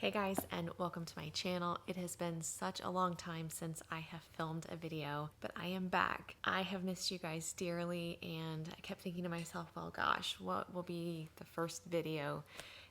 Hey guys, and welcome to my channel. It has been such a long time since I have filmed a video, but I am back. I have missed you guys dearly, and I kept thinking to myself, well gosh, what will be the first video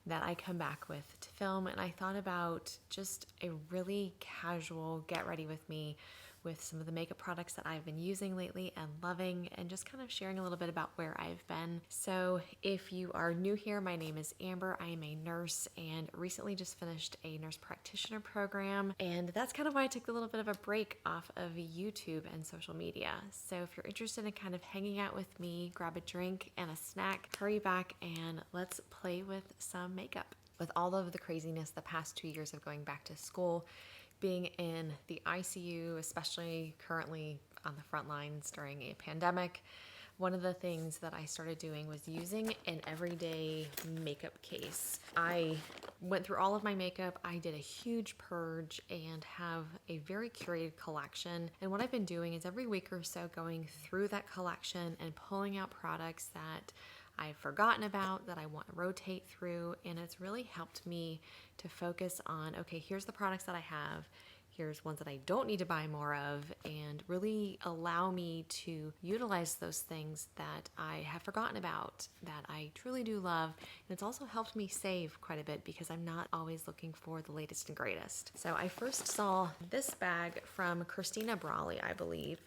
that I come back with to film? And I thought about just a really casual get ready with me with some of the makeup products that I've been using lately and loving, and just kind of sharing a little bit about where I've been. So if you are new here, my name is Amber. I am a nurse and recently just finished a nurse practitioner program, and that's kind of why I took a little bit of a break off of YouTube and social media. So if you're interested in kind of hanging out with me, grab a drink and a snack, hurry back and let's play with some makeup. With all of the craziness the past 2 years of going back to school, being in the ICU, especially currently on the front lines during a pandemic, one of the things that I started doing was using an everyday makeup case. I went through all of my makeup, I did a huge purge, and have a very curated collection. And what I've been doing is every week or so going through that collection and pulling out products that I've forgotten about, that I want to rotate through, and it's really helped me to focus on, okay, here's the products that I have, here's ones that I don't need to buy more of, and really allow me to utilize those things that I have forgotten about, that I truly do love. And it's also helped me save quite a bit because I'm not always looking for the latest and greatest. So I first saw this bag from Christina Brawley, I believe.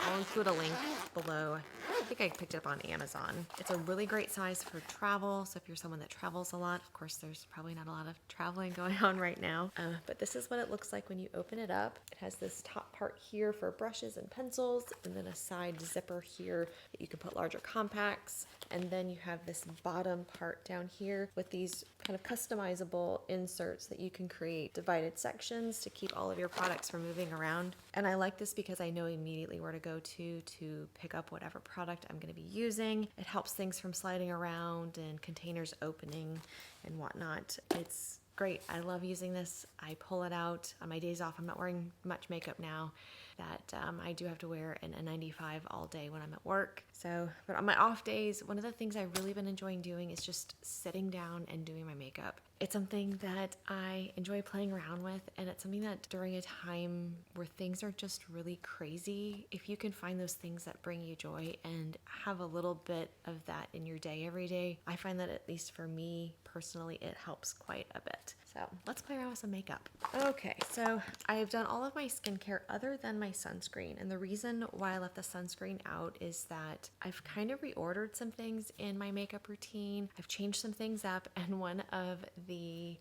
I'll include a link below. I think I picked it up on Amazon. It's a really great size for travel. So if you're someone that travels a lot, of course there's probably not a lot of traveling going on right now, but this is what it looks like when you open it up. It has this top part here for brushes and pencils, and then a side zipper here that you can put larger compacts. And then you have this bottom part down here with these kind of customizable inserts that you can create divided sections to keep all of your products from moving around. And I like this because I know immediately where to go to pick up whatever product I'm going to be using. It helps things from sliding around and containers opening and whatnot. It's great. I love using this. I pull it out on my days off. I'm not wearing much makeup now, that I do have to wear an N95 all day when I'm at work. So, but on my off days, one of the things I've really been enjoying doing is just sitting down and doing my makeup. It's something that I enjoy playing around with, and it's something that during a time where things are just really crazy, if you can find those things that bring you joy and have a little bit of that in your day every day, I find that, at least for me personally, it helps quite a bit. So let's play around with some makeup. Okay, so I've done all of my skincare other than my sunscreen. And the reason why I left the sunscreen out is that I've kind of reordered some things in my makeup routine. I've changed some things up. And one of the,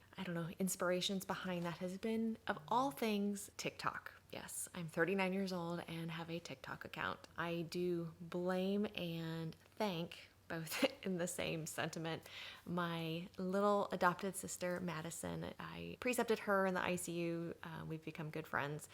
inspirations behind that has been, of all things, TikTok. Yes, I'm 39 years old and have a TikTok account. I do blame and thank, both in the same sentiment, my little adopted sister, Madison. I precepted her in the ICU. We've become good friends,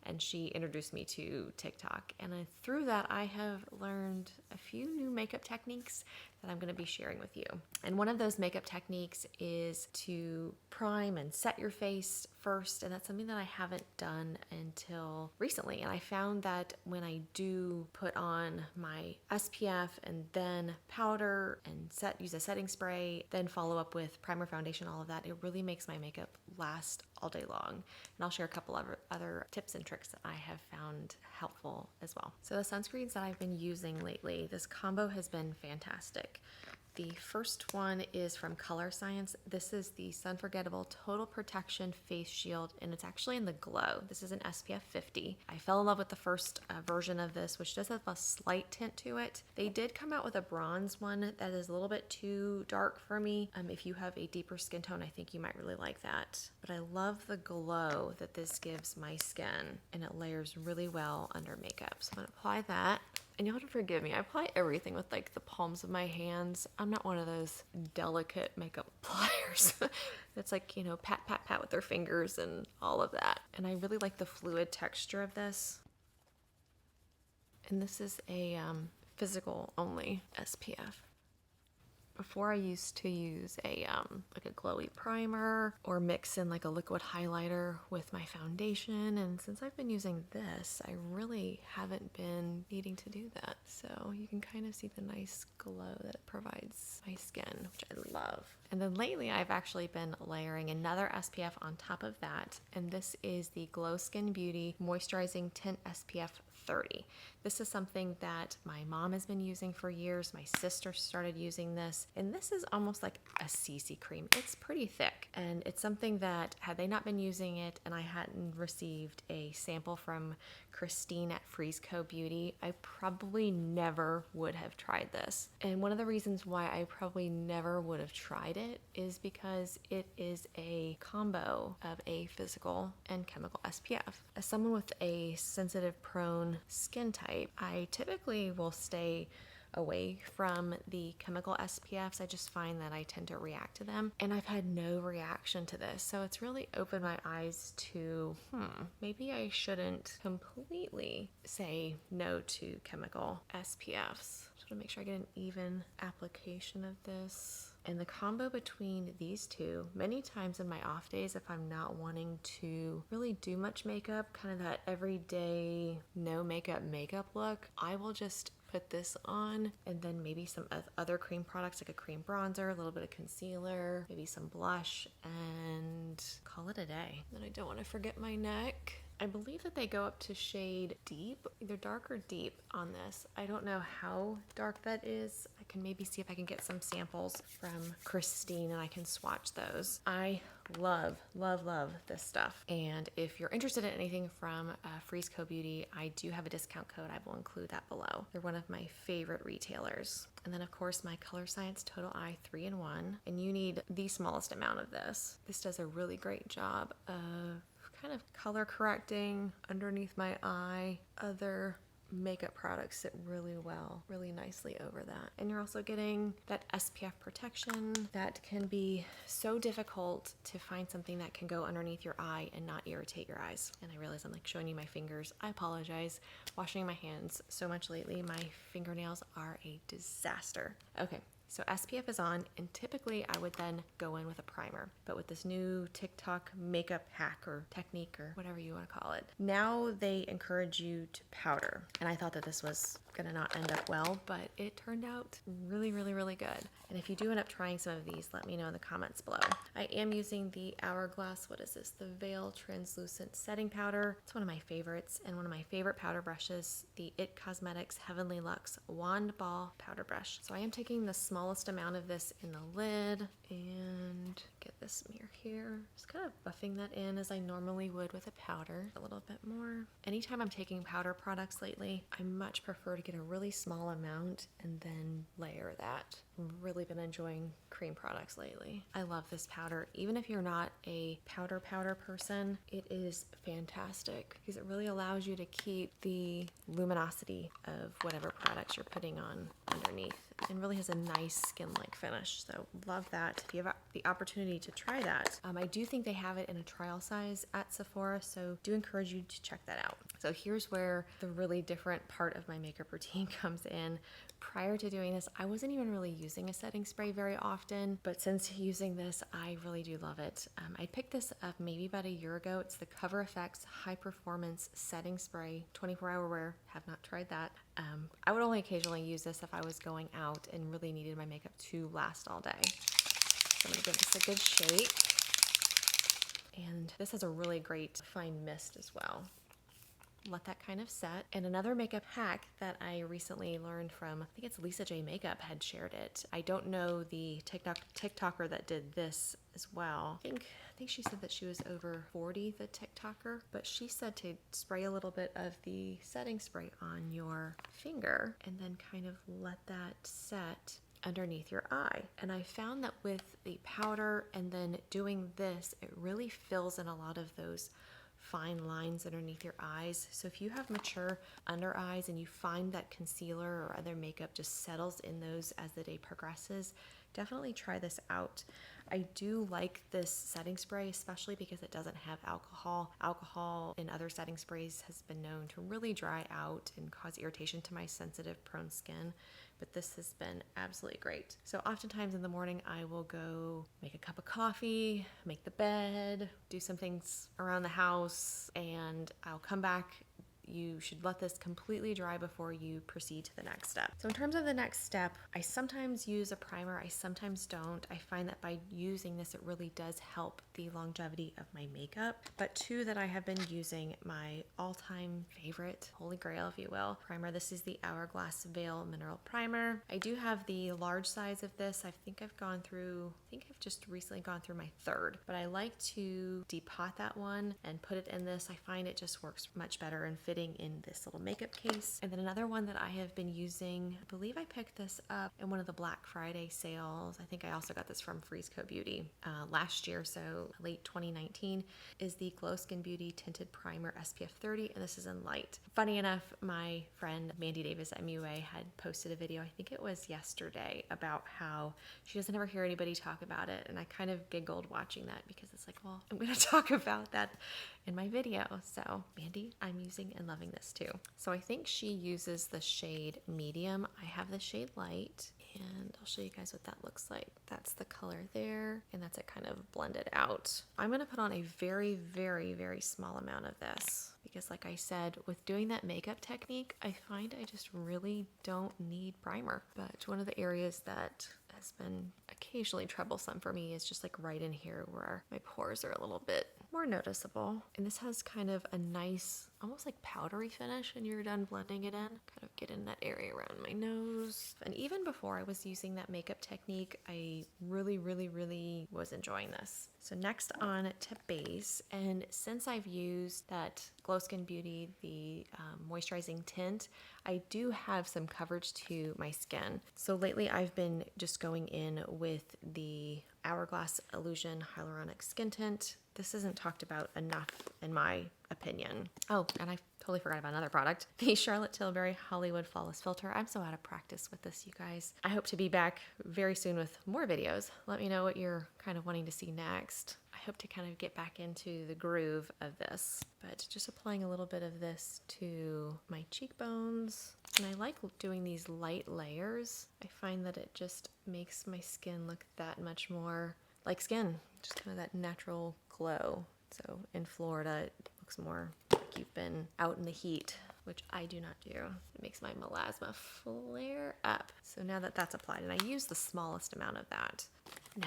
and she introduced me to TikTok. And through that, I have learned a few new makeup techniques that I'm going to be sharing with you. And one of those makeup techniques is to prime and set your face first, and that's something that I haven't done until recently. And I found that when I do put on my SPF and then powder and use a setting spray, then follow up with primer, foundation, all of that, it really makes my makeup last all day long. And I'll share a couple of other tips and tricks that I have found helpful as well. So the sunscreens that I've been using lately, this combo has been fantastic. The first one is from Color Science. This is the Sunforgettable Total Protection Face Shield, and it's actually in the Glow. This is an SPF 50. I fell in love with the first version of this, which does have a slight tint to it. They did come out with a bronze one that is a little bit too dark for me. If you have a deeper skin tone, I think you might really like that. But I love the glow that this gives my skin, and it layers really well under makeup. So I'm gonna apply that. And you'll have to forgive me, I apply everything with like the palms of my hands. I'm not one of those delicate makeup appliers. It's like, pat, pat, pat with their fingers and all of that. And I really like the fluid texture of this. And this is a physical only SPF. Before I used to use a like a glowy primer or mix in like a liquid highlighter with my foundation, and since I've been using this, I really haven't been needing to do that. So you can kind of see the nice glow that it provides my skin, which I love. And then lately I've actually been layering another SPF on top of that, and this is the Glow Skin Beauty Moisturizing Tint SPF 30. This is something that my mom has been using for years. My sister started using this, and this is almost like a CC cream. It's pretty thick, and it's something that had they not been using it and I hadn't received a sample from Christine at Freeze-Co Beauty, I probably never would have tried this. And one of the reasons why I probably never would have tried it is because it is a combo of a physical and chemical SPF. As someone with a sensitive, prone skin type, I typically will stay away from the chemical SPFs. I just find that I tend to react to them, and I've had no reaction to this. So it's really opened my eyes to, maybe I shouldn't completely say no to chemical SPFs. Just want to make sure I get an even application of this. And the combo between these two, many times in my off days, if I'm not wanting to really do much makeup, kind of that everyday no makeup look, I will just put this on and then maybe some other cream products like a cream bronzer, a little bit of concealer, maybe some blush, and call it a day. Then I don't want to forget my neck. I believe that they go up to shade deep, either dark or deep on this. I don't know how dark that is. I can maybe see if I can get some samples from Christine and I can swatch those. I love this stuff. And if you're interested in anything from Freeze-Co Beauty, I do have a discount code. I will include that below. They're one of my favorite retailers. And then of course my Color Science Total Eye 3-in-1, and you need the smallest amount of this. This does a really great job of kind of color correcting underneath my eye. Other makeup products sit really nicely over that. And you're also getting that SPF protection that can be so difficult to find something that can go underneath your eye and not irritate your eyes. And I realize I'm like showing you my fingers. I apologize. Washing my hands so much lately, my fingernails are a disaster. Okay. So SPF is on, and typically I would then go in with a primer. But with this new TikTok makeup hack or technique or whatever you want to call it, now they encourage you to powder. And I thought that this was gonna not end up well, but it turned out really good. And if you do end up trying some of these, let me know in the comments below. I am using the Hourglass, what is this? The Veil Translucent Setting Powder. It's one of my favorites, and one of my favorite powder brushes, the IT Cosmetics Heavenly Luxe Wand Ball Powder Brush. So I am taking the smallest amount of this in the lid and get this mirror here. Just kind of buffing that in as I normally would with a powder. A little bit more. Anytime I'm taking powder products lately, I much prefer to get a really small amount and then layer that. I've really been enjoying cream products lately. I love this powder. Even if you're not a powder person, it is fantastic because it really allows you to keep the luminosity of whatever products you're putting on underneath, and really has a nice skin-like finish. So love that. If you have the opportunity to try that, I do think they have it in a trial size at Sephora, so do encourage you to check that out. So here's where the really different part of my makeup routine comes in. Prior to doing this, I wasn't even really using a setting spray very often, but since using this, I really do love it. I picked this up maybe about a year ago. It's the Cover FX High Performance Setting Spray, 24-hour wear. Have not tried that. I would only occasionally use this if I was going out and really needed my makeup to last all day. So I'm gonna give this a good shake. And this has a really great fine mist as well. Let that kind of set. And another makeup hack that I recently learned from, I think it's Lisa J Makeup had shared it. I don't know the TikToker that did this as well. I think she said that she was over 40, the TikToker, but she said to spray a little bit of the setting spray on your finger and then kind of let that set underneath your eye. And I found that with the powder and then doing this, it really fills in a lot of those fine lines underneath your eyes. So if you have mature under eyes and you find that concealer or other makeup just settles in those as the day progresses, definitely try this out. I do like this setting spray, especially because it doesn't have alcohol. Alcohol in other setting sprays has been known to really dry out and cause irritation to my sensitive, prone skin, but this has been absolutely great. So oftentimes in the morning, I will go make a cup of coffee, make the bed, do some things around the house, and I'll come back. You should let this completely dry before you proceed to the next step. So in terms of the next step, I sometimes use a primer, I sometimes don't. I find that by using this, it really does help the longevity of my makeup. But two that I have been using, my all-time favorite, holy grail if you will, primer. This is the Hourglass Veil Mineral Primer. I do have the large size of this. I think I've just recently gone through my third, but I like to depot that one and put it in this. I find it just works much better and fitting in this little makeup case. And then another one that I have been using, I believe I picked this up in one of the Black Friday sales. I think I also got this from Freeze Co Beauty last year, so late 2019, is the Glow Skin Beauty Tinted Primer SPF 30, and this is in light. Funny enough, my friend Mandy Davis at MUA had posted a video, I think it was yesterday, about how she doesn't ever hear anybody talk about it, and I kind of giggled watching that because it's like, well, I'm going to talk about that in my video. So Mandy, I'm using and loving this too. So I think she uses the shade medium. I have the shade light, and I'll show you guys what that looks like. That's the color there, and that's it kind of blended out. I'm going to put on a very, very, very small amount of this because like I said, with doing that makeup technique, I find I just really don't need primer. But one of the areas that has been occasionally troublesome for me is just like right in here where my pores are a little bit more noticeable. And this has kind of a nice, almost like powdery finish when you're done blending it in. Kind of get in that area around my nose. And even before I was using that makeup technique, I really, really, really was enjoying this. So next on to base, and since I've used that Glow Skin Beauty, the moisturizing tint, I do have some coverage to my skin. So lately I've been just going in with the Hourglass Illusion Hyaluronic Skin Tint. This isn't talked about enough in my opinion. Oh, and I totally forgot about another product, the Charlotte Tilbury Hollywood Flawless Filter. I'm so out of practice with this, you guys. I hope to be back very soon with more videos. Let me know what you're kind of wanting to see next. I hope to kind of get back into the groove of this, but just applying a little bit of this to my cheekbones. And I like doing these light layers. I find that it just makes my skin look that much more like skin, just kind of that natural glow. So in Florida, it looks more like you've been out in the heat, which I do not do. It makes my melasma flare up. So now that that's applied, and I use the smallest amount of that.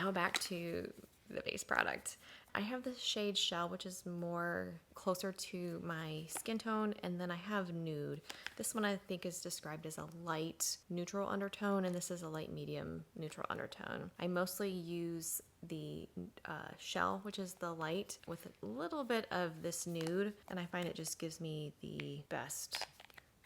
Now back to the base product. I have the shade Shell, which is more closer to my skin tone, and then I have Nude. This one I think is described as a light neutral undertone, and this is a light medium neutral undertone. I mostly use the Shell, which is the light, with a little bit of this Nude, and I find it just gives me the best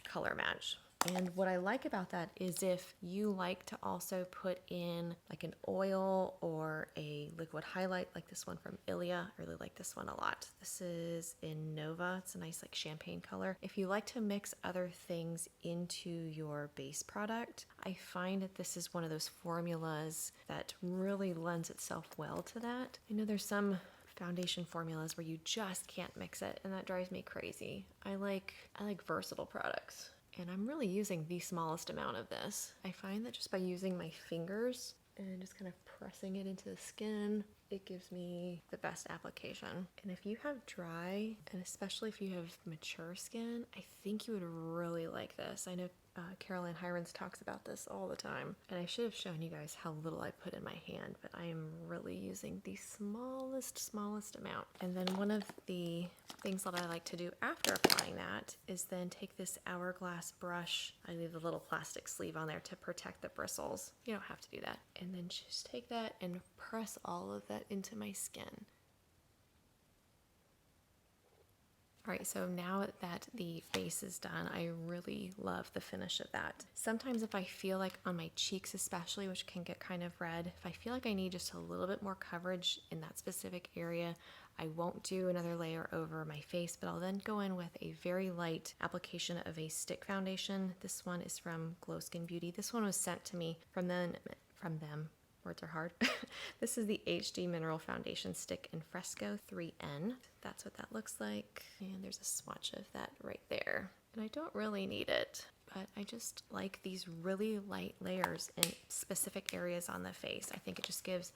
color match. And what I like about that is if you like to also put in like an oil or a liquid highlight, like this one from Ilia, I really like this one a lot. This is in Nova. It's a nice like champagne color. If you like to mix other things into your base product, I find that this is one of those formulas that really lends itself well to that. I know there's some foundation formulas where you just can't mix it, and that drives me crazy. I like versatile products. And I'm really using the smallest amount of this. I find that just by using my fingers and just kind of pressing it into the skin, it gives me the best application. And if you have dry, and especially if you have mature skin, I think you would really like this. I know Caroline Hirons talks about this all the time, and I should have shown you guys how little I put in my hand, but I am really using the smallest amount. And then one of the things that I like to do after applying that is then take this Hourglass brush. I leave the little plastic sleeve on there to protect the bristles. You don't have to do that. And then just take that and press all of that into my skin. All right, so now that the base is done, I really love the finish of that. Sometimes if I feel like on my cheeks especially, which can get kind of red, if I feel like I need just a little bit more coverage in that specific area, I won't do another layer over my face, but I'll then go in with a very light application of a stick foundation. This one is from Glow Skin Beauty. This one was sent to me from them Words are hard. This is the HD Mineral Foundation Stick in Fresco 3N. That's what that looks like. And there's a swatch of that right there. And I don't really need it, but I just like these really light layers in specific areas on the face. I think it just gives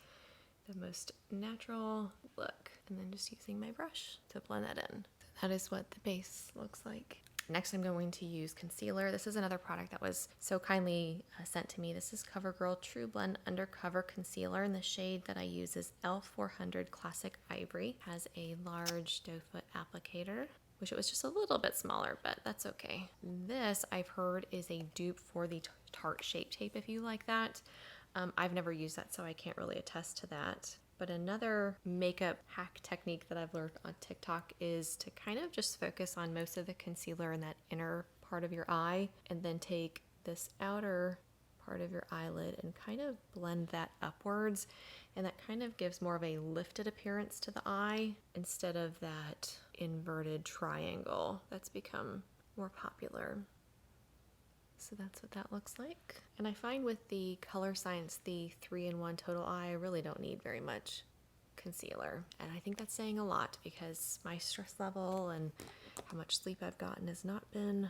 the most natural look. And then just using my brush to blend that in. So that is what the base looks like. Next, I'm going to use concealer. This is another product that was so kindly sent to me. This is Covergirl Trublend Undercover Concealer, and the shade that I use is L400 Classic Ivory. It has a large doe foot applicator. Wish it was just a little bit smaller, but that's okay. This, I've heard, is a dupe for the Tarte Shape Tape, if you like that. I've never used that, so I can't really attest to that. But another makeup hack technique that I've learned on TikTok is to kind of just focus on most of the concealer in that inner part of your eye, and then take this outer part of your eyelid and kind of blend that upwards. And that kind of gives more of a lifted appearance to the eye instead of that inverted triangle that's become more popular. So that's what that looks like. And I find with the Color Science, the 3-in-1 Total Eye, I really don't need very much concealer. And I think that's saying a lot because my stress level and how much sleep I've gotten has not been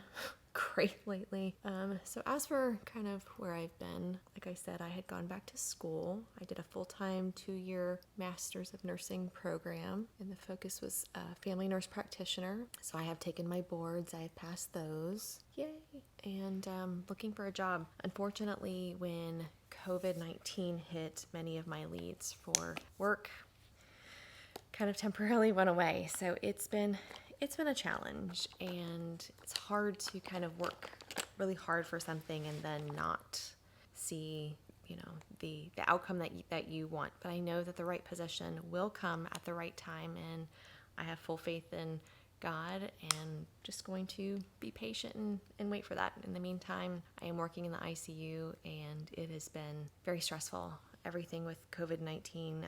great lately. So as for kind of where I've been, like I said, I had gone back to school. I did a full-time 2-year Masters of Nursing program, and the focus was family nurse practitioner. So I have taken my boards, I have passed those. Yay! And looking for a job. Unfortunately, when COVID-19 hit, many of my leads for work kind of temporarily went away. So it's been a challenge, and it's hard to kind of work really hard for something and then not see, you know, the outcome that you want. But I know that the right position will come at the right time, and I have full faith in God and just going to be patient and wait for that. In the meantime, I am working in the ICU, and it has been very stressful. Everything with COVID-19,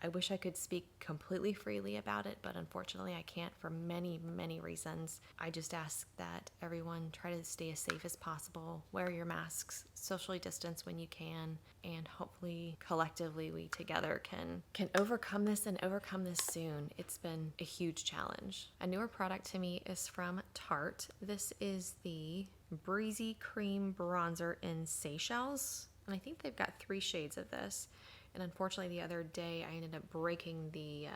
I wish I could speak completely freely about it, but unfortunately I can't for many, many reasons. I just ask that everyone try to stay as safe as possible, wear your masks, socially distance when you can, and hopefully collectively we together can overcome this and overcome this soon. It's been a huge challenge. A newer product to me is from Tarte. This is the Breezy Cream Bronzer in Seychelles. And I think they've got 3 shades of this. And unfortunately, the other day, I ended up breaking the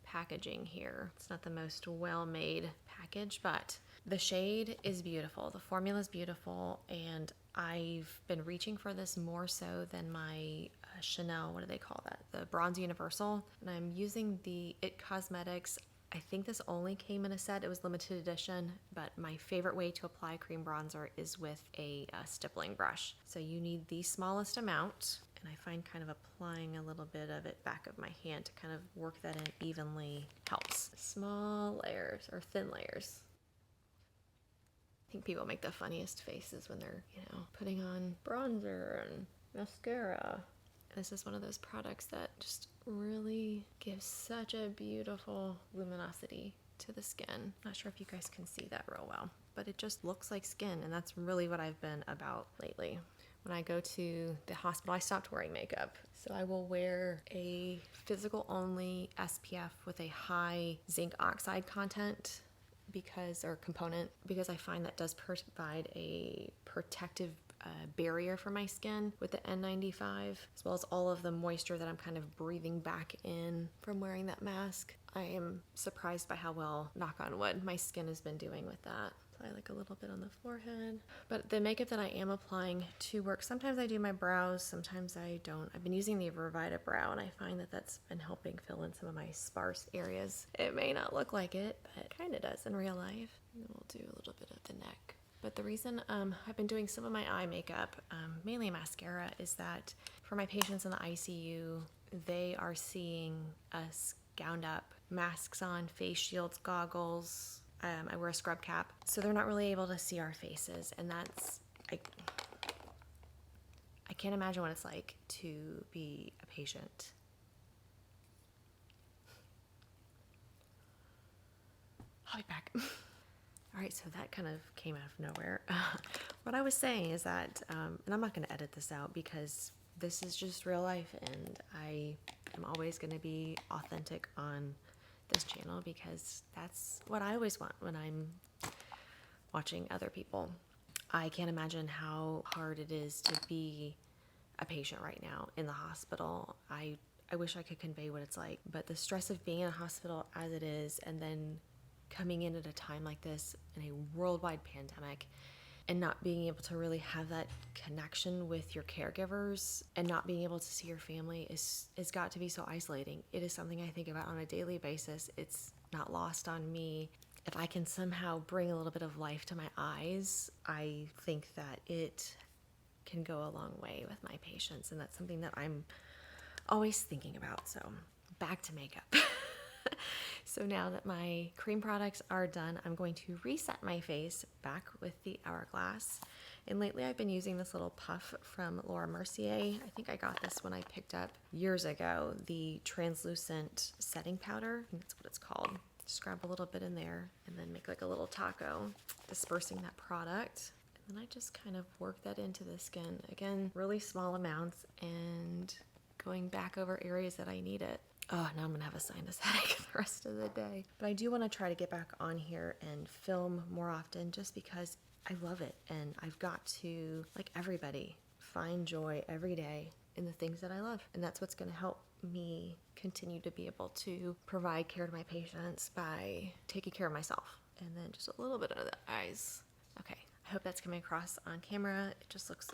packaging here. It's not the most well-made package, but the shade is beautiful. The formula is beautiful. And I've been reaching for this more so than my Chanel, what do they call that? The Bronze Universal. And I'm using the IT Cosmetics. I think this only came in a set. It was limited edition, but my favorite way to apply cream bronzer is with a stippling brush. So you need the smallest amount, and I find kind of applying a little bit of it back of my hand to kind of work that in evenly helps. Small layers or thin layers. I think people make the funniest faces when they're, you know, putting on bronzer and mascara. This is one of those products that just really gives such a beautiful luminosity to the skin. Not sure if you guys can see that real well, but it just looks like skin, and that's really what I've been about lately. When I go to the hospital, I stopped wearing makeup. So I will wear a physical only SPF with a high zinc oxide content component, because I find that does provide a protective barrier for my skin with the N95, as well as all of the moisture that I'm kind of breathing back in from wearing that mask. I am surprised by how well, knock on wood, my skin has been doing with that. Apply like a little bit on the forehead. But the makeup that I am applying to work, sometimes I do my brows, sometimes I don't. I've been using the Revita Brow, and I find that that's been helping fill in some of my sparse areas. It may not look like it, but it kind of does in real life. And then we'll do a little bit of the neck. But the reason I've been doing some of my eye makeup, mainly mascara, is that for my patients in the ICU, they are seeing us gowned up, masks on, face shields, goggles. I wear a scrub cap, so they're not really able to see our faces, and that's, I can't imagine what it's like to be a patient. I'll be back. All right, so that kind of came out of nowhere. What I was saying is that, and I'm not going to edit this out because this is just real life, and I am always going to be authentic on this channel because that's what I always want when I'm watching other people. I can't imagine how hard it is to be a patient right now in the hospital. I wish I could convey what it's like, but the stress of being in a hospital as it is, and then coming in at a time like this in a worldwide pandemic, and not being able to really have that connection with your caregivers and not being able to see your family is got to be so isolating. It is something I think about on a daily basis. It's not lost on me. If I can somehow bring a little bit of life to my eyes, I think that it can go a long way with my patients, and that's something that I'm always thinking about. So back to makeup. So now that my cream products are done, I'm going to reset my face back with the Hourglass. And lately I've been using this little puff from Laura Mercier. I think I got this when I picked up years ago, the translucent setting powder. I think that's what it's called. Just grab a little bit in there and then make like a little taco, dispersing that product. And then I just kind of work that into the skin. Again, really small amounts and going back over areas that I need it. Oh, now I'm gonna have a sinus headache the rest of the day. But I do want to try to get back on here and film more often just because I love it. And I've got to, like everybody, find joy every day in the things that I love. And that's what's gonna help me continue to be able to provide care to my patients by taking care of myself. And then just a little bit under the eyes. Okay, I hope that's coming across on camera. It just looks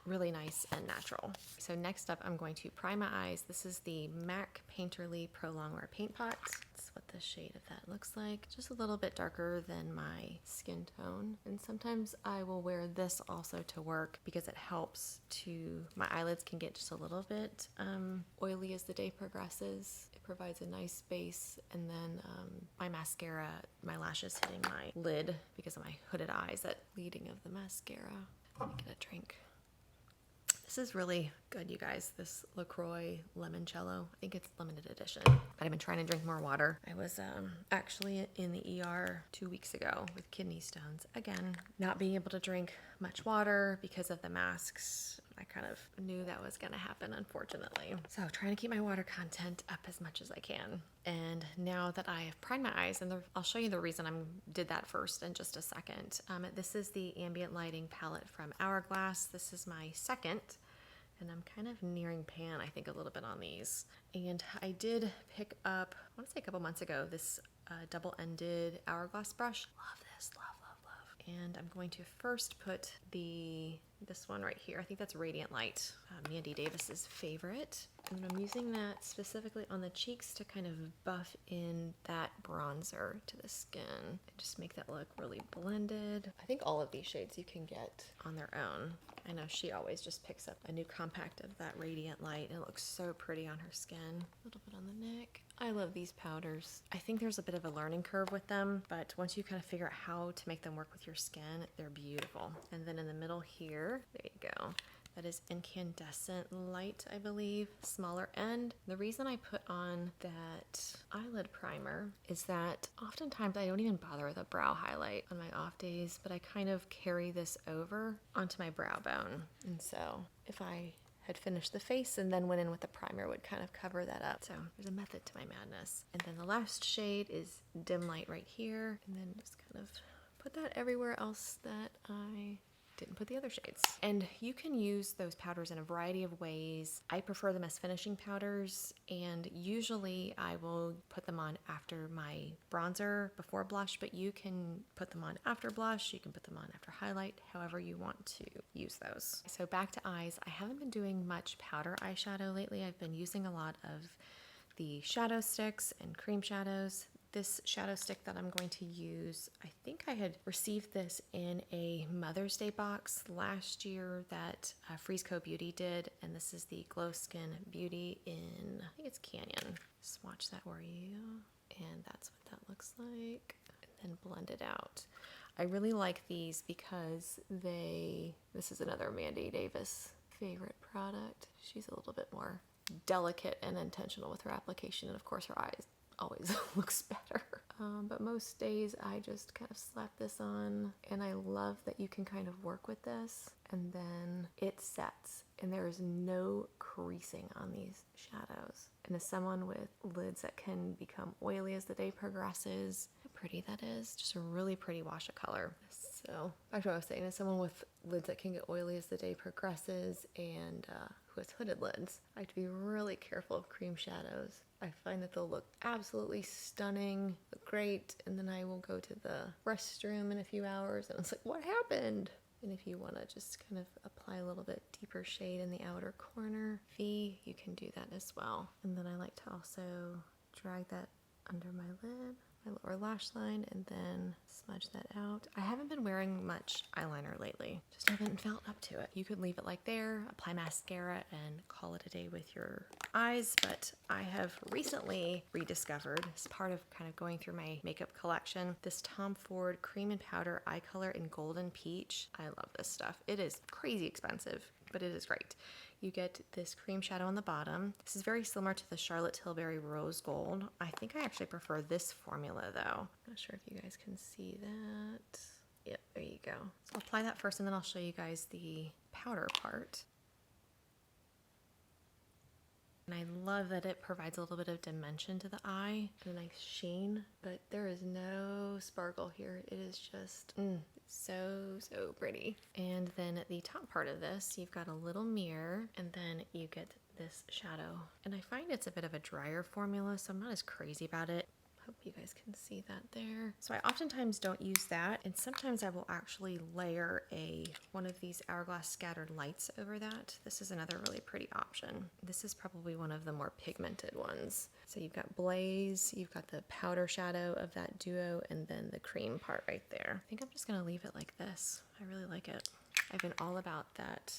really nice and natural. So next up, I'm going to prime my eyes. This is the MAC Painterly Pro Longwear Paint Pot. That's what the shade of that looks like. Just a little bit darker than my skin tone. And sometimes I will wear this also to work because it helps to, my eyelids can get just a little bit oily as the day progresses. It provides a nice base. And then my mascara, my lashes hitting my lid because of my hooded eyes, that bleeding of the mascara. Let me get a drink. This is really good, you guys. This LaCroix Limoncello. I think it's limited edition. But I've been trying to drink more water. I was actually in the ER 2 weeks ago with kidney stones. Again, not being able to drink much water because of the masks. I kind of knew that was going to happen, unfortunately. So trying to keep my water content up as much as I can. And now that I have primed my eyes, and I'll show you the reason I did that first in just a second. This is the Ambient Lighting palette from Hourglass. This is my second. And I'm kind of nearing pan, I think, a little bit on these. And I did pick up, I want to say a couple months ago, this double-ended Hourglass brush. Love this, love, love, love. And I'm going to first put this one right here. I think that's Radiant Light, Mandy Davis's favorite. And I'm using that specifically on the cheeks to kind of buff in that bronzer to the skin and just make that look really blended. I think all of these shades you can get on their own. I know she always just picks up a new compact of that Radiant Light, and it looks so pretty on her skin. A little bit on the neck. I love these powders. I think there's a bit of a learning curve with them, but once you kind of figure out how to make them work with your skin, they're beautiful. And then in the middle here, there you go. That is Incandescent Light, I believe, smaller end. The reason I put on that eyelid primer is that oftentimes I don't even bother with a brow highlight on my off days, but I kind of carry this over onto my brow bone. And so if I had finished the face and then went in with the primer, would kind of cover that up. So there's a method to my madness. And then the last shade is Dim Light right here. And then just kind of put that everywhere else that I didn't put the other shades. And you can use those powders in a variety of ways. I prefer them as finishing powders, and usually I will put them on after my bronzer before blush, but you can put them on after blush, you can put them on after highlight, however you want to use those. So back to eyes. I haven't been doing much powder eyeshadow lately. I've been using a lot of the shadow sticks and cream shadows. This shadow stick that I'm going to use, I think I had received this in a Mother's Day box last year that Freeze Co Beauty did, and this is the Glow Skin Beauty in, I think it's Canyon. Swatch that for you, and that's what that looks like, and then blend it out. I really like these because this is another Mandy Davis favorite product. She's a little bit more delicate and intentional with her application, and of course her eyes always looks better. but most days I just kind of slap this on, and I love that you can kind of work with this and then it sets and there is no creasing on these shadows. And as someone with lids that can become oily as the day progresses, how pretty that is. Just a really pretty wash of color. So back to what I was saying, as someone with lids that can get oily as the day progresses and who has hooded lids, I have to be really careful of cream shadows. I find that they'll look absolutely stunning, look great, and then I will go to the restroom in a few hours and it's like, what happened? And if you want to just kind of apply a little bit deeper shade in the outer corner V, you can do that as well. And then I like to also drag that under my lid, my lower lash line, and then smudge that out. I haven't been wearing much eyeliner lately. Just haven't felt up to it. You could leave it like there, apply mascara, and call it a day with your eyes, but I have recently rediscovered, as part of kind of going through my makeup collection, this Tom Ford Cream and Powder Eye Color in Golden Peach. I love this stuff. It is crazy expensive, but it is great. You get this cream shadow on the bottom. This is very similar to the Charlotte Tilbury Rose Gold. I think I actually prefer this formula though. I'm not sure if you guys can see that. Yep, there you go. So I'll apply that first and then I'll show you guys the powder part. And I love that it provides a little bit of dimension to the eye and a nice sheen, but there is no sparkle here. It is just so pretty. And then the top part of this, you've got a little mirror and then you get this shadow. And I find it's a bit of a drier formula, so I'm not as crazy about it. Hope you guys can see that there. So I oftentimes don't use that, and sometimes I will actually layer one of these Hourglass scattered lights over that. This is another really pretty option. This is probably one of the more pigmented ones. So you've got Blaze, you've got the powder shadow of that duo, and then the cream part right there. I think I'm just gonna leave it like this. I really like it. I've been all about that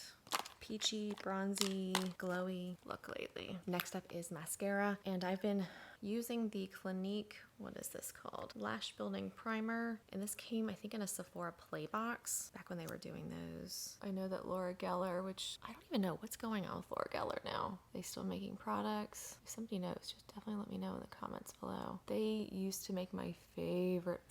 peachy, bronzy, glowy look lately. Next up is mascara, and I've been using the Clinique, what is this called? Lash Building Primer. And this came, I think, in a Sephora Play Box back when they were doing those. I know that Laura Geller, which I don't even know what's going on with Laura Geller now. Are they still making products? If somebody knows, just definitely let me know in the comments below. They used to make my favorite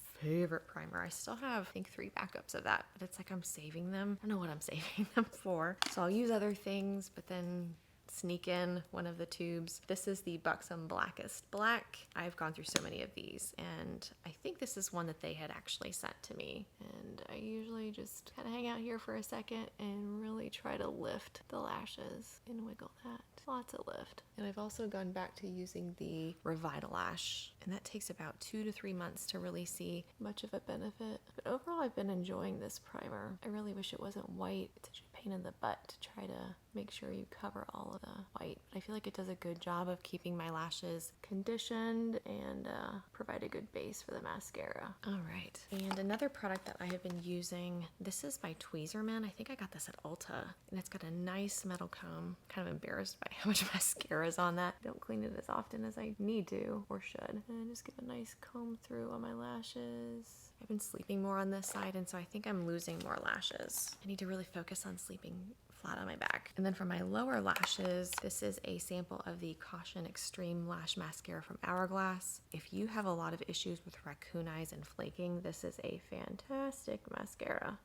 primer. I still have, I think, 3 backups of that, but it's like I'm saving them. I don't know what I'm saving them for. So I'll use other things, but then sneak in one of the tubes. This is the Buxom Blackest Black. I've gone through so many of these, and I think this is one that they had actually sent to me. And I usually just kind of hang out here for a second and really try to lift the lashes and wiggle that. Lots of lift. And I've also gone back to using the Revitalash, and that takes about 2 to 3 months to really see much of a benefit. But overall, I've been enjoying this primer. I really wish it wasn't white. It's such a pain in the butt to try to make sure you cover all of the white. But I feel like it does a good job of keeping my lashes conditioned and provide a good base for the mascara. All right. And another product that I have been using, this is by Tweezerman. I think I got this at Ulta, and it's got a nice metal comb. Kind of embarrassed by how much mascara is on that. I don't clean it as often as I need to or should. And just give a nice comb through on my lashes. I've been sleeping more on this side, and so I think I'm losing more lashes. I need to really focus on sleeping flat on my back. And then for my lower lashes, this is a sample of the Caution Extreme Lash Mascara from Hourglass. If you have a lot of issues with raccoon eyes and flaking, this is a fantastic mascara.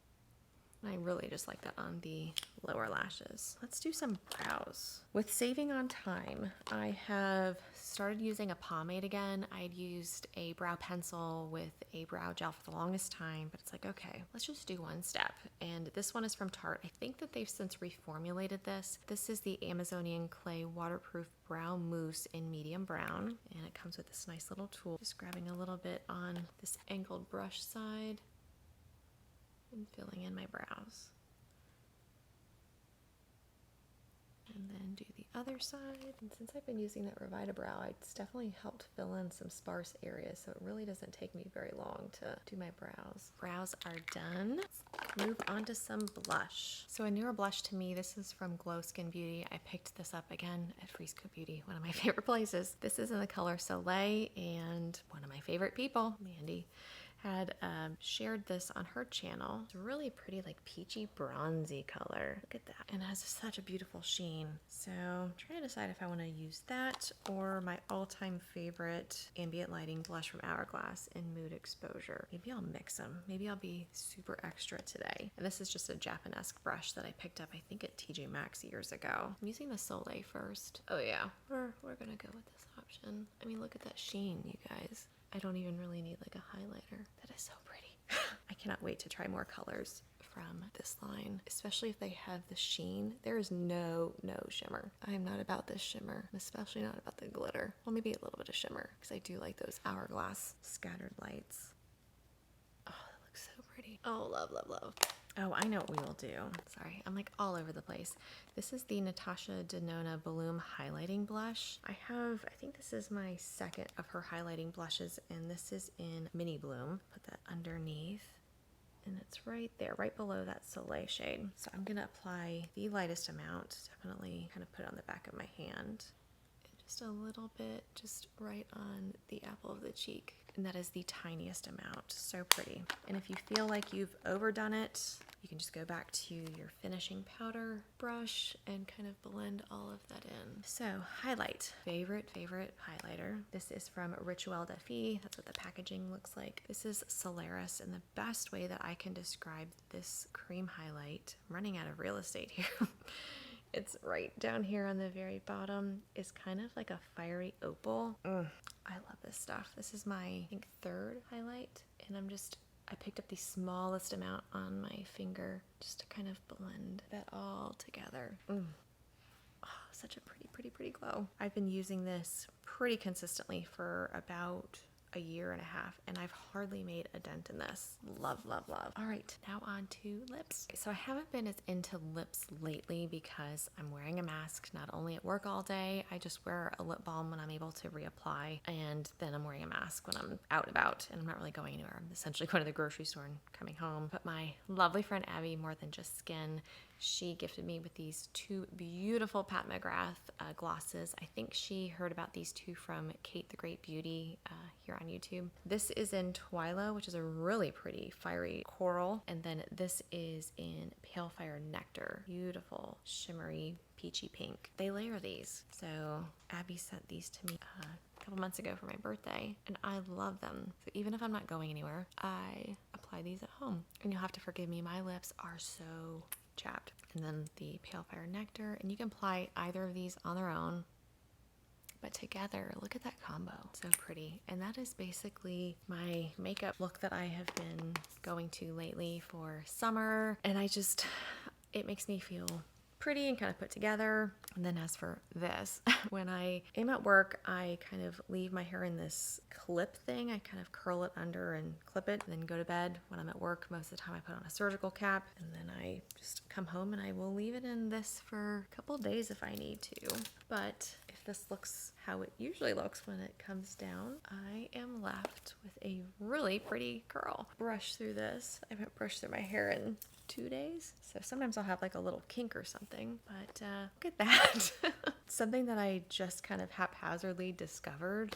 I really just like that on the lower lashes. Let's do some brows. With saving on time, I have started using a pomade again. I'd used a brow pencil with a brow gel for the longest time, but it's like, okay, let's just do one step. And this one is from Tarte. I think that they've since reformulated this. This is the Amazonian Clay Waterproof Brow Mousse in medium brown, and it comes with this nice little tool. Just grabbing a little bit on this angled brush side and filling in my brows. And then do the other side. And since I've been using that Revitbrow, it's definitely helped fill in some sparse areas, so it really doesn't take me very long to do my brows. Brows are done. Let's move on to some blush. So a newer blush to me, this is from Glow Skin Beauty. I picked this up again at Frisco Beauty, one of my favorite places. This is in the color Soleil, and one of my favorite people, Mandy, had shared this on her channel. It's a really pretty like peachy bronzy color. Look at that. And it has such a beautiful sheen. So I'm trying to decide if I want to use that or my all-time favorite ambient lighting blush from Hourglass in Mood Exposure. Maybe I'll mix them. Maybe I'll be super extra today. And this is just a Japanesque brush that I picked up, I think at TJ Maxx years ago. I'm using the Soleil first. Oh yeah, we're gonna go with this option. I mean, look at that sheen, you guys. I don't even really need like a highlighter. That is so pretty. I cannot wait to try more colors from this line, especially if they have the sheen. There is no shimmer. I am not about this shimmer, especially not about the glitter. Well, maybe a little bit of shimmer because I do like those Hourglass scattered lights. Oh, that looks so pretty. Oh, love, love, love. Oh, I know what we will do. Sorry, I'm like all over the place. This is the Natasha Denona Bloom Highlighting Blush. I think this is my second of her highlighting blushes, and this is in Mini Bloom. Put that underneath, and it's right there, right below that Soleil shade. So I'm gonna apply the lightest amount, definitely kind of put it on the back of my hand. And just a little bit, just right on the apple of the cheek. And that is the tiniest amount. So pretty. And if you feel like you've overdone it, you can just go back to your finishing powder brush and kind of blend all of that in. So highlight, favorite highlighter. This is from Rituel de Fille. That's what the packaging looks like. This is Solaris, and the best way that I can describe this cream highlight, I'm running out of real estate here. It's right down here on the very bottom, is kind of like a fiery opal. I love this stuff. This is my, I think, third highlight, and I picked up the smallest amount on my finger just to kind of blend that all together. Oh, such a pretty glow. I've been using this pretty consistently for about a year and a half, and I've hardly made a dent in this. Love, love, love. All right, now on to lips. So I haven't been as into lips lately because I'm wearing a mask, not only at work all day. I just wear a lip balm when I'm able to reapply, and then I'm wearing a mask when I'm out and about, and I'm not really going anywhere. I'm essentially going to the grocery store and coming home. But my lovely friend Abby, More Than Just Skin, she gifted me with these two beautiful Pat McGrath glosses. I think she heard about these two from Kate the Great Beauty here on YouTube. This is in Twyla, which is a really pretty fiery coral. And then this is in Pale Fire Nectar. Beautiful, shimmery, peachy pink. They layer these. So Abby sent these to me a couple months ago for my birthday, and I love them. So even if I'm not going anywhere, I apply these at home. And you'll have to forgive me, my lips are so chapped. And then the Pale Fire Nectar, and you can apply either of these on their own, but together, look at that combo. So pretty. And that is basically my makeup look that I have been going to lately for summer. And it makes me feel pretty and kind of put together. And then as for this, when I am at work, I kind of leave my hair in this clip thing. I kind of curl it under and clip it, and then go to bed. When I'm at work, most of the time I put on a surgical cap, and then I just come home and I will leave it in this for a couple days if I need to. But if this looks how it usually looks when it comes down, I am left with a really pretty curl. Brush through this. I haven't brushed through my hair in 2 days, so sometimes I'll have like a little kink or something, but look at that. Something that I just kind of haphazardly discovered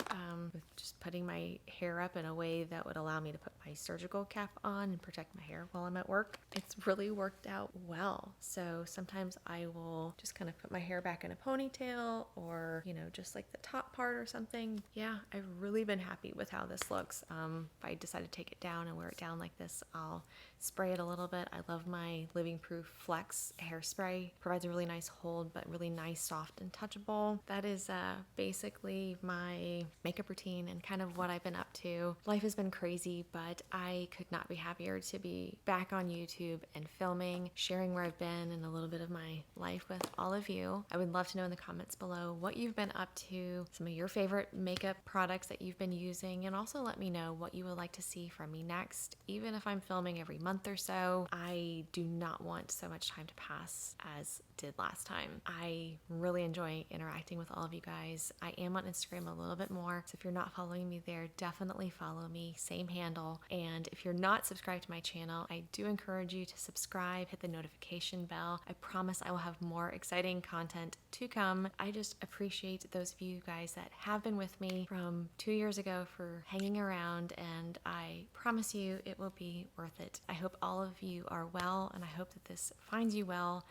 with just putting my hair up in a way that would allow me to put my surgical cap on and protect my hair while I'm at work. It's really worked out well. So sometimes I will just kind of put my hair back in a ponytail, or just like the top part or something. Yeah, I've really been happy with how this looks. If I decide to take it down and wear it down like this, I'll spray it a little bit. I love my Living Proof Flex hairspray. Provides a really nice hold, but really nice, soft, and touchable. That is basically my makeup routine and kind of what I've been up to. Life has been crazy, but I could not be happier to be back on YouTube and filming, sharing where I've been and a little bit of my life with all of you. I would love to know in the comments below what you've been up to, some of your favorite makeup products that you've been using, and also let me know what you would like to see from me next. Even if I'm filming every month or so, I do not want so much time to pass as did last time. I really enjoy enjoy interacting with all of you guys. I am on Instagram a little bit more, so if you're not following me there, definitely follow me, same handle. And if you're not subscribed to my channel, I do encourage you to subscribe, hit the notification bell. I promise I will have more exciting content to come. I just appreciate those of you guys that have been with me from 2 years ago for hanging around, and I promise you it will be worth it. I hope all of you are well, and I hope that this finds you well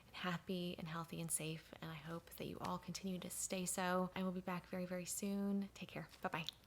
and happy and healthy and safe, and I hope that you all continue to stay so. I will be back very, very soon. Take care. Bye-bye.